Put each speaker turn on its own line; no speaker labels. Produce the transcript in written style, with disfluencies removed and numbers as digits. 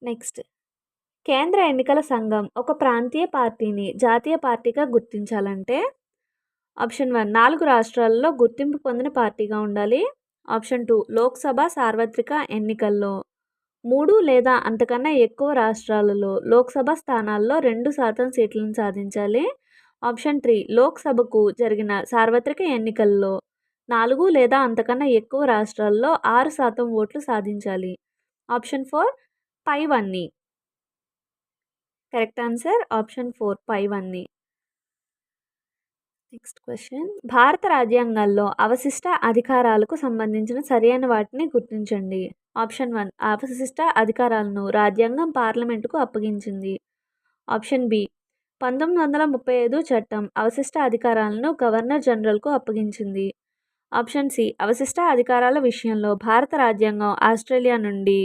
Next, కేంద్ర ఎన్నికల సంఘం ఒక ప్రాంతీయ పార్టీని జాతీయ పార్టీగా గుర్తించాలంటే ఆప్షన్ 1 4 రాష్ట్రాలలో గుర్తింపు పొందిన పార్టీగా ఉండాలి. ఆప్షన్ 2 లోక్సభ సార్వత్రిక ఎన్నికల్లో 3 లేదా అంతకన్నా ఎక్కువ రాష్ట్రాలలో లోక్సభ స్థానాల్లో 2% సీట్లను సాధించాలి. ఆప్షన్ 3 లోక్సభకు జరిగిన సార్వత్రిక ఎన్నికల్లో 4 లేదా అంతకన్నా ఎక్కువ రాష్ట్రాల్లో 6% ఓట్లు సాధించాలి. ఆప్షన్ 4 పైవన్నీ. కరెక్ట్ ఆన్సర్ ఆప్షన్ 4 పైవన్నీ. నెక్స్ట్ క్వశ్చన్, భారత రాజ్యాంగంలో అవశిష్ట అధికారాలకు సంబంధించిన సరైన వాటిని గుర్తించండి. ఆప్షన్ 1 అవశిష్ట అధికారాలను రాజ్యాంగం పార్లమెంటుకు అప్పగించింది. ఆప్షన్ బి 1935 చట్టం అవశిష్ట అధికారాలను గవర్నర్ జనరల్కు అప్పగించింది. ఆప్షన్ సి అవశిష్ట అధికారాల విషయంలో భారత రాజ్యాంగం ఆస్ట్రేలియా నుండి